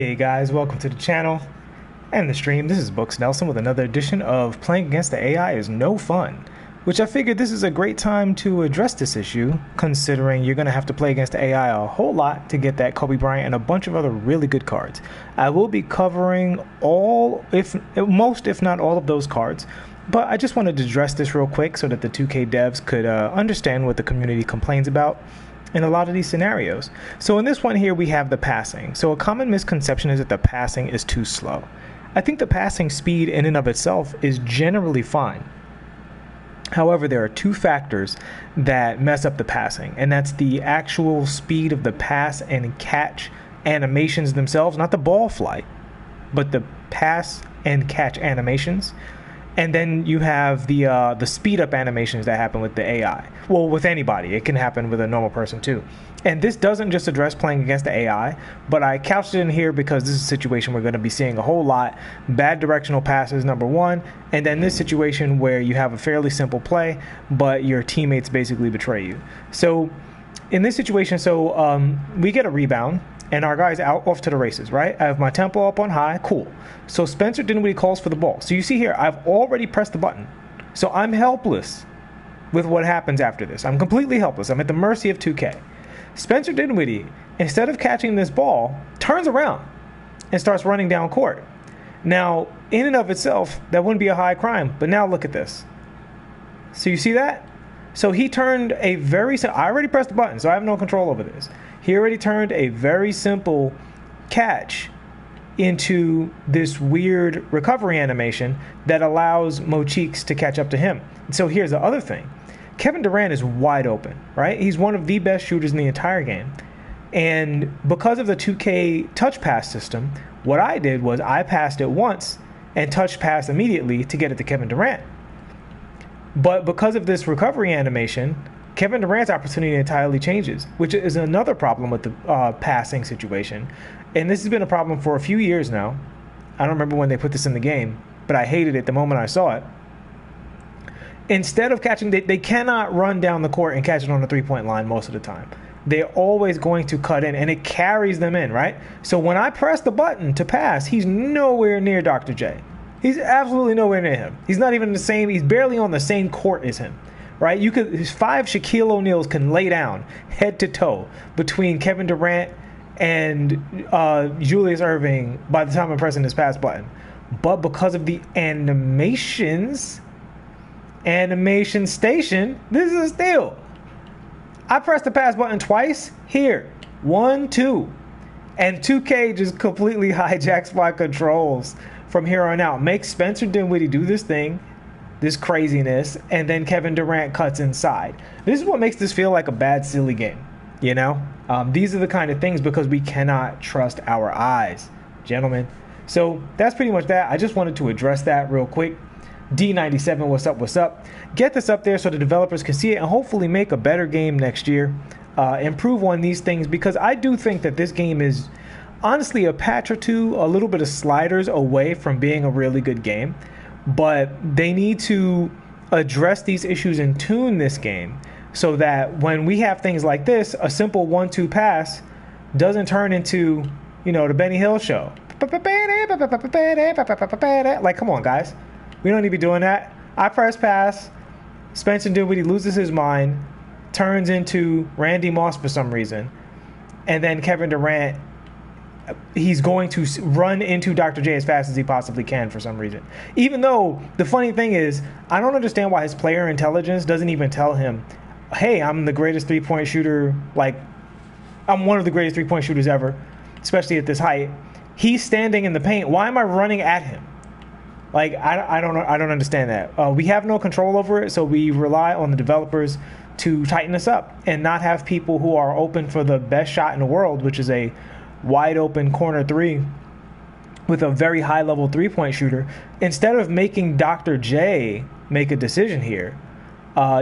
Hey guys, welcome to the channel and the stream. This is Books Nelson with another edition of Playing Against the AI is No Fun, which I figured this is a great time to address this issue, considering you're going to have to play against the AI a whole lot to get that Kobe Bryant and a bunch of other really good cards. I will be covering most, if not all of those cards, but I just wanted to address this real quick so that the 2K devs could understand what the community complains about in a lot of these scenarios. So in this one here, we have the passing. So a common misconception is that the passing is too slow. I think the passing speed in and of itself is generally fine. However, there are two factors that mess up the passing, and that's the actual speed of the pass and catch animations themselves, not the ball flight, but the pass and catch animations. And then you have the speed up animations that happen with the AI. Well, with anybody. It can happen with a normal person too. And this doesn't just address playing against the AI, but I couched it in here because this is a situation we're going to be seeing a whole lot. Bad directional passes, number one. And then this situation where you have a fairly simple play, but your teammates basically betray you. So in this situation, we get a rebound. And our guy's out off to the races, right? I have my tempo up on high, cool. So Spencer Dinwiddie calls for the ball. So you see here, I've already pressed the button. So I'm helpless with what happens after this. I'm completely helpless. I'm at the mercy of 2K. Spencer Dinwiddie, instead of catching this ball, turns around and starts running down court. Now, in and of itself, that wouldn't be a high crime, but now look at this. So you see that? So he turned I already pressed the button, so I have no control over this. He already turned a very simple catch into this weird recovery animation that allows Mo Cheeks to catch up to him. So here's the other thing. Kevin Durant is wide open, right? He's one of the best shooters in the entire game. And because of the 2K touch pass system, what I did was I passed it once and touch passed immediately to get it to Kevin Durant. But because of this recovery animation, Kevin Durant's opportunity entirely changes, which is another problem with the passing situation. And this has been a problem for a few years now. I don't remember when they put this in the game, but I hated it the moment I saw it. Instead of catching, they cannot run down the court and catch it on the three-point line most of the time. They're always going to cut in, and it carries them in, right? So when I press the button to pass, he's nowhere near Dr. J. He's absolutely nowhere near him. He's not even he's barely on the same court as him. Right? His 5 Shaquille O'Neals can lay down head to toe between Kevin Durant and Julius Erving by the time I'm pressing this pass button. But because of the animation station, this is a steal. I pressed the pass button twice. Here, 1, 2. And 2K just completely hijacks my controls from here on out. Makes Spencer Dinwiddie do this thing, this craziness, and then Kevin Durant cuts inside. This is what makes this feel like a bad, silly game, you know? These are the kind of things because we cannot trust our eyes, gentlemen. So that's pretty much that. I just wanted to address that real quick. D97, what's up, what's up? Get this up there so the developers can see it and hopefully make a better game next year. Improve on these things because I do think that this game is honestly a patch or two, a little bit of sliders away from being a really good game. But they need to address these issues and tune this game so that when we have things like this, a simple 1-2 pass doesn't turn into, the Benny Hill show. Like, come on, guys. We don't need to be doing that. I press pass. Spencer Dinwiddie loses his mind, turns into Randy Moss for some reason. And then Kevin Durant, he's going to run into Dr. J as fast as he possibly can for some reason. Even though the funny thing is, I don't understand why his player intelligence doesn't even tell him, hey, I'm the greatest three-point shooter. Like, I'm one of the greatest three-point shooters ever, especially at this height. He's standing in the paint. Why am I running at him? Like, I don't know. I don't understand that. We have no control over it, so we rely on the developers to tighten us up and not have people who are open for the best shot in the world, which is a wide open corner three with a very high level 3-point shooter. Instead of making Dr. J make a decision here,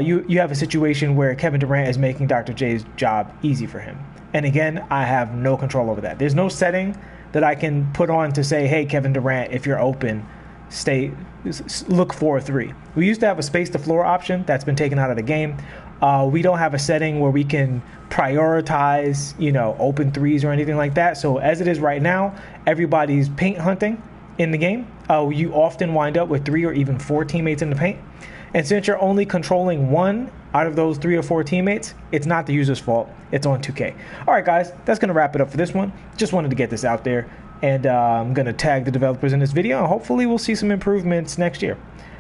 you have a situation where Kevin Durant is making Dr. J's job easy for him. And again, I have no control over that. There's no setting that I can put on to say, hey, Kevin Durant, if you're open, look for a 3. We used to have a space to floor option that's been taken out of the game. We don't have a setting where we can prioritize, open threes or anything like that. So as it is right now, everybody's paint hunting in the game. You often wind up with 3 or even 4 teammates in the paint. And since you're only controlling 1 out of those 3 or 4 teammates, it's not the user's fault. It's on 2K. All right, guys, that's going to wrap it up for this one. Just wanted to get this out there. And I'm going to tag the developers in this video. And hopefully we'll see some improvements next year.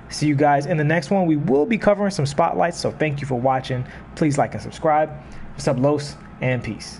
See you guys in the next one. We will be covering some spotlights. So thank you for watching. Please like and subscribe. What's up, Los? And peace.